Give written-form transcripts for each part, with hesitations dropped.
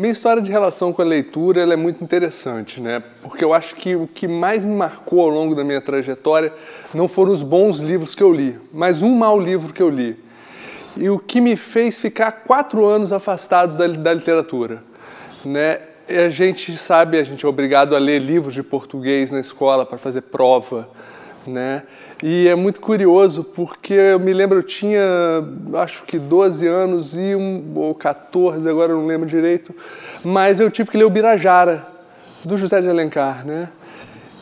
minha história de relação com a leitura ela é muito interessante, né? Porque eu acho que o que mais me marcou ao longo da minha trajetória não foram os bons livros que eu li, mas um mau livro que eu li. E o que me fez ficar 4 anos afastados da literatura, né? E a gente sabe, a gente é obrigado a ler livros de português na escola para fazer prova, né? E é muito curioso porque eu me lembro, eu tinha acho que 12 anos ou 14, agora eu não lembro direito, mas eu tive que ler o Birajara, do José de Alencar, né?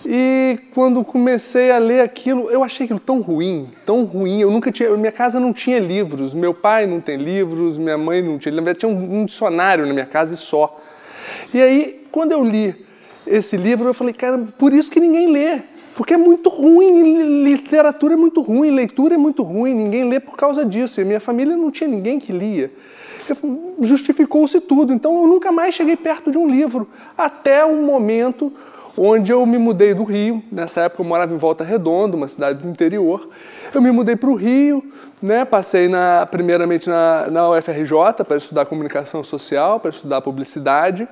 E quando comecei a ler aquilo, eu achei aquilo tão ruim, eu nunca tinha, minha casa não tinha livros, meu pai não tem livros, minha mãe não tinha livros, tinha um dicionário na minha casa e só. E aí, quando eu li esse livro, eu falei, cara, por isso que ninguém lê. Porque é muito ruim, literatura é muito ruim, leitura é muito ruim, ninguém lê por causa disso. E minha família não tinha ninguém que lia. Justificou-se tudo. Então eu nunca mais cheguei perto de um livro, até um momento onde eu me mudei do Rio. Nessa época eu morava em Volta Redonda, uma cidade do interior. Eu me mudei para o Rio, né? Passei primeiramente na UFRJ para estudar comunicação social, para estudar publicidade,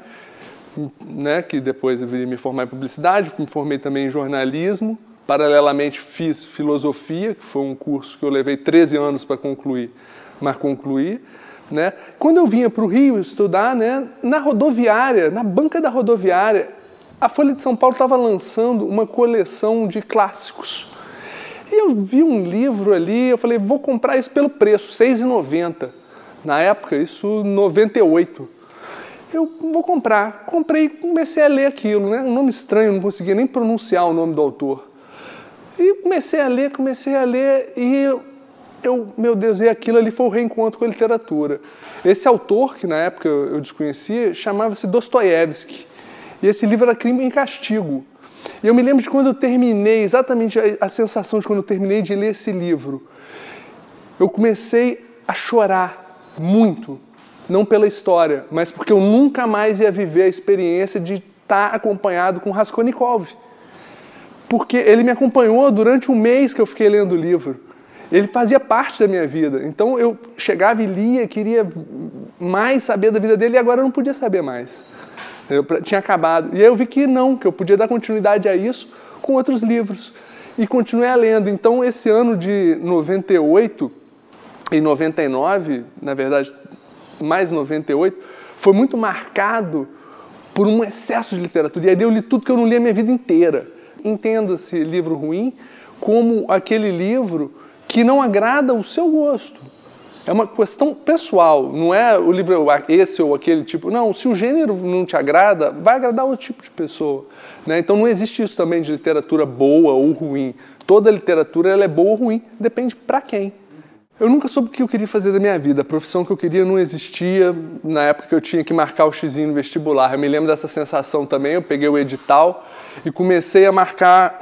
né, que depois eu viria me formar em publicidade, me formei também em jornalismo, paralelamente fiz filosofia, que foi um curso que eu levei 13 anos para concluir, mas concluí, né? Quando eu vinha para o Rio estudar, né, na rodoviária, na banca da rodoviária, a Folha de São Paulo estava lançando uma coleção de clássicos. E eu vi um livro ali, eu falei, vou comprar isso pelo preço, R$ 6,90. Na época, isso 98. Eu vou comprar. Comprei e comecei a ler aquilo, né? Um nome estranho, não conseguia nem pronunciar o nome do autor. E comecei a ler e meu Deus, e aquilo ali foi o reencontro com a literatura. Esse autor, que na época eu desconhecia, chamava-se Dostoiévski. E esse livro era Crime e Castigo. E eu me lembro de quando eu terminei, exatamente a sensação de quando eu terminei de ler esse livro. Eu comecei a chorar muito. Não pela história, mas porque eu nunca mais ia viver a experiência de estar acompanhado com Raskolnikov. Porque ele me acompanhou durante um mês que eu fiquei lendo o livro. Ele fazia parte da minha vida. Então eu chegava e lia, queria mais saber da vida dele e agora eu não podia saber mais. Eu tinha acabado. E aí eu vi que não, que eu podia dar continuidade a isso com outros livros. E continuei lendo. Então esse ano de 98 e 99, na verdade, mais 98, foi muito marcado por um excesso de literatura. E aí eu li tudo que eu não li a minha vida inteira. Entenda-se livro ruim como aquele livro que não agrada o seu gosto. É uma questão pessoal, não é o livro esse ou aquele tipo. Não, se o gênero não te agrada, vai agradar outro tipo de pessoa, né? Então não existe isso também de literatura boa ou ruim. Toda literatura ela é boa ou ruim, depende para quem. Eu nunca soube o que eu queria fazer da minha vida. A profissão que eu queria não existia na época que eu tinha que marcar o xizinho no vestibular. Eu me lembro dessa sensação também. Eu peguei o edital e comecei a marcar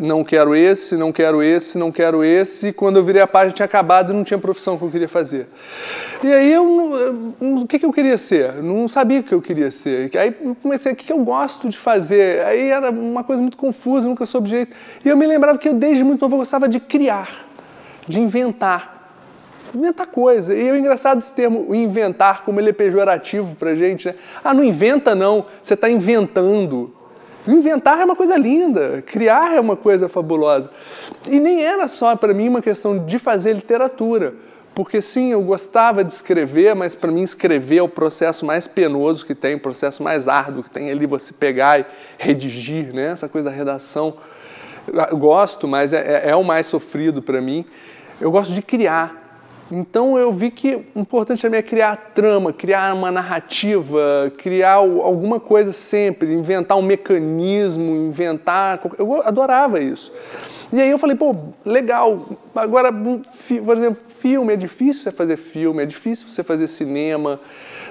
não quero esse, não quero esse, não quero esse. E quando eu virei a página tinha acabado e não tinha profissão que eu queria fazer. E aí o que eu queria ser? Eu não sabia o que eu queria ser. Aí comecei, o que eu gosto de fazer? Aí era uma coisa muito confusa, nunca soube direito. E eu me lembrava que eu desde muito novo eu gostava de criar, de inventar coisa. E é engraçado esse termo, o inventar, como ele é pejorativo pra gente, né? Ah, não inventa não, você está inventando. Inventar é uma coisa linda, criar é uma coisa fabulosa. E nem era só para mim uma questão de fazer literatura, porque sim, eu gostava de escrever, mas para mim escrever é o processo mais penoso que tem, o processo mais árduo que tem ali, você pegar e redigir, né? Essa coisa da redação. Eu gosto, mas é o mais sofrido para mim. Eu gosto de criar. Então eu vi que o importante também é criar trama, criar uma narrativa, criar alguma coisa sempre, inventar um mecanismo, Eu adorava isso. E aí eu falei, pô, legal. Agora, por exemplo, filme, é difícil você fazer filme, é difícil você fazer cinema.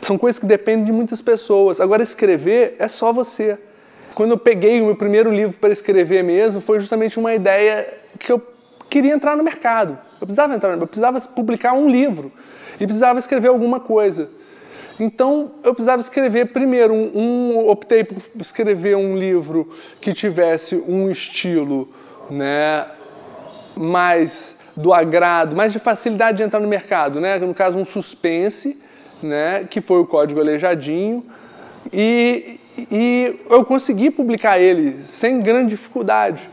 São coisas que dependem de muitas pessoas. Agora, escrever é só você. Quando eu peguei o meu primeiro livro para escrever mesmo, foi justamente uma ideia que eu queria entrar no mercado. Eu precisava publicar um livro e precisava escrever alguma coisa. Então, eu precisava escrever primeiro, optei por escrever um livro que tivesse um estilo, né, mais do agrado, mais de facilidade de entrar no mercado, né? No caso, um suspense, né, que foi o Código Aleijadinho, E eu consegui publicar ele sem grande dificuldade.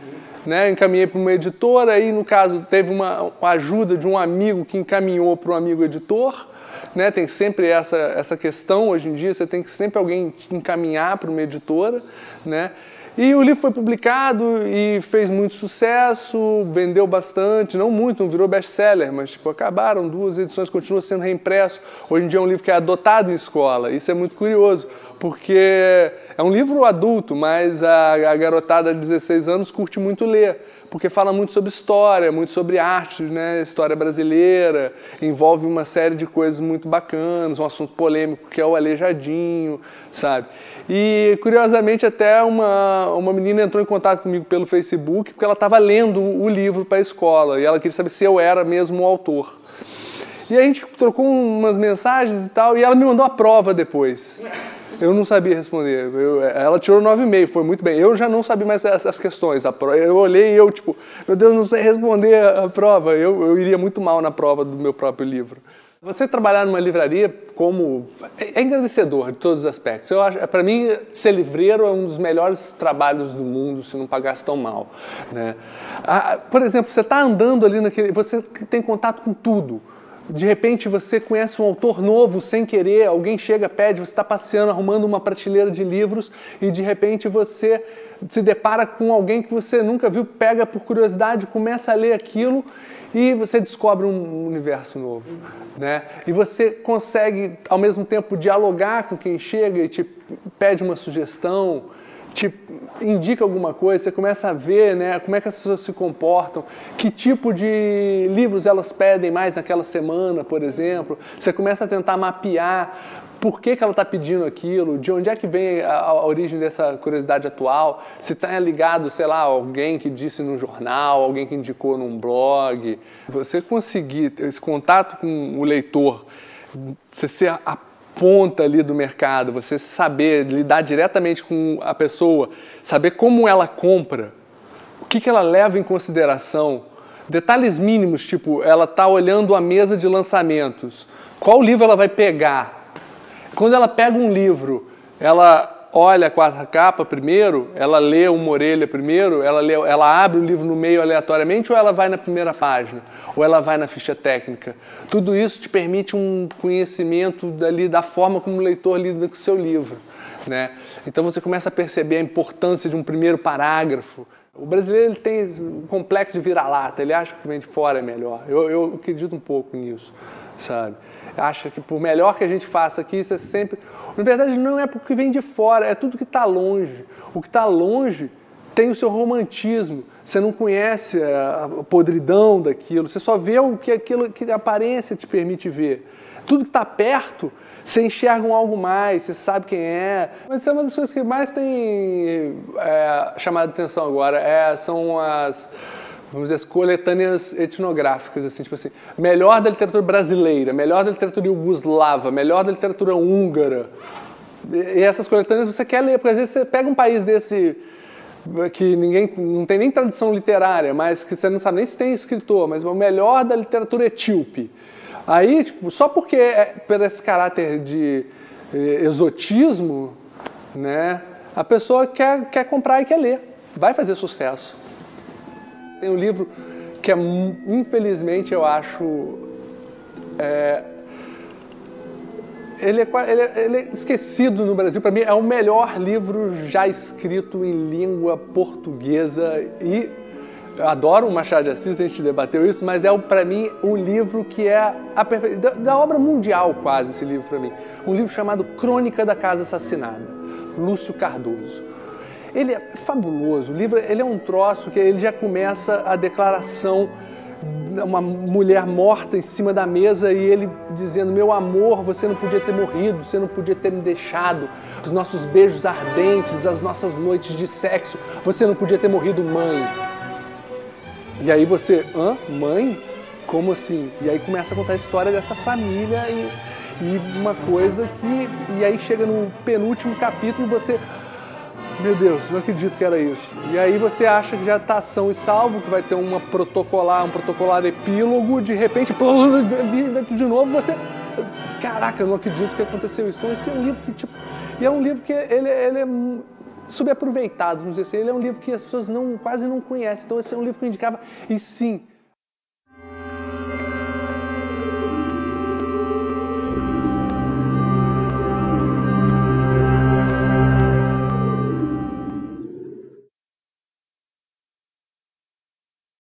Né? Encaminhei para uma editora, aí no caso teve uma ajuda de um amigo que encaminhou para um amigo editor. Né? Tem sempre essa questão, hoje em dia você tem que sempre alguém encaminhar para uma editora. Né? E o livro foi publicado e fez muito sucesso, vendeu bastante, não muito, não virou best-seller, mas tipo, acabaram 2 edições, continua sendo reimpresso. Hoje em dia é um livro que é adotado em escola, isso é muito curioso, porque é um livro adulto, mas a garotada de 16 anos curte muito ler, porque fala muito sobre história, muito sobre arte, né? História brasileira, envolve uma série de coisas muito bacanas, um assunto polêmico que é o Aleijadinho, sabe? E, curiosamente, até uma menina entrou em contato comigo pelo Facebook porque ela estava lendo o livro para a escola e ela queria saber se eu era mesmo o autor. E a gente trocou umas mensagens e tal, e ela me mandou a prova depois. Eu não sabia responder. Ela tirou 9,5, foi muito bem. Eu já não sabia mais essas questões. Eu olhei e eu, tipo, meu Deus, não sei responder a prova. Eu iria muito mal na prova do meu próprio livro. Você trabalhar numa livraria é engrandecedor de todos os aspectos. Eu acho, para mim, ser livreiro é um dos melhores trabalhos do mundo, se não pagasse tão mal. Né? Por exemplo, você está andando ali você tem contato com tudo. De repente você conhece um autor novo sem querer, alguém chega, pede, você está passeando, arrumando uma prateleira de livros e de repente você se depara com alguém que você nunca viu, pega por curiosidade, começa a ler aquilo e você descobre um universo novo. Né? E você consegue, ao mesmo tempo, dialogar com quem chega e te pede uma sugestão, te indica alguma coisa, você começa a ver, né, como é que as pessoas se comportam, que tipo de livros elas pedem mais naquela semana, por exemplo. Você começa a tentar mapear por que ela está pedindo aquilo, de onde é que vem a origem dessa curiosidade atual, se está ligado, sei lá, alguém que disse no jornal, alguém que indicou num blog. Você conseguir esse contato com o leitor, você ser a ponta ali do mercado, você saber lidar diretamente com a pessoa, saber como ela compra, o que ela leva em consideração, detalhes mínimos, tipo, ela está olhando a mesa de lançamentos, qual livro ela vai pegar? Quando ela pega um livro, ela olha a quarta capa primeiro, ela lê uma orelha primeiro, ela abre o livro no meio aleatoriamente ou ela vai na primeira página? Ou ela vai na ficha técnica? Tudo isso te permite um conhecimento da forma como o leitor lida com o seu livro. Né? Então você começa a perceber a importância de um primeiro parágrafo. O brasileiro ele tem um complexo de vira-lata, ele acha que o que vem de fora é melhor. Eu acredito um pouco nisso, sabe? Acha que por melhor que a gente faça aqui, isso é sempre... Na verdade, não é porque vem de fora, é tudo que está longe. O que está longe tem o seu romantismo. Você não conhece a podridão daquilo, você só vê aquilo que a aparência te permite ver. Tudo que está perto, você enxerga algo mais, você sabe quem é. Mas isso é uma das coisas que mais tem chamado a atenção agora, são as... vamos dizer, as coletâneas etnográficas, assim, tipo assim, melhor da literatura brasileira, melhor da literatura iugoslava, melhor da literatura húngara. E essas coletâneas você quer ler, porque às vezes você pega um país desse que ninguém, não tem nem tradição literária, mas que você não sabe nem se tem escritor, mas o melhor da literatura etíope. Aí, tipo, só porque por esse caráter de exotismo, né, a pessoa quer comprar e quer ler, vai fazer sucesso. Tem um livro que, infelizmente, eu acho... Ele é esquecido no Brasil. Para mim, é o melhor livro já escrito em língua portuguesa. E eu adoro o Machado de Assis, a gente debateu isso, mas para mim, um livro que é da obra mundial, quase, esse livro para mim. Um livro chamado Crônica da Casa Assassinada, Lúcio Cardoso. Ele é fabuloso, o livro ele é um troço que ele já começa a declaração, uma mulher morta em cima da mesa e ele dizendo, meu amor, você não podia ter morrido, você não podia ter me deixado, os nossos beijos ardentes, as nossas noites de sexo, você não podia ter morrido, mãe. E aí você, mãe? Como assim? E aí começa a contar a história dessa família e uma coisa que... E aí chega no penúltimo capítulo você... Meu Deus, não acredito que era isso. E aí você acha que já está são e salvo, que vai ter um protocolar epílogo, de repente, de novo, você... Caraca, eu não acredito que aconteceu isso. Então esse é um livro que, tipo, E é um livro que ele é subaproveitado, vamos dizer assim. Ele é um livro que as pessoas quase não conhecem. Então esse é um livro que eu indicava. E sim,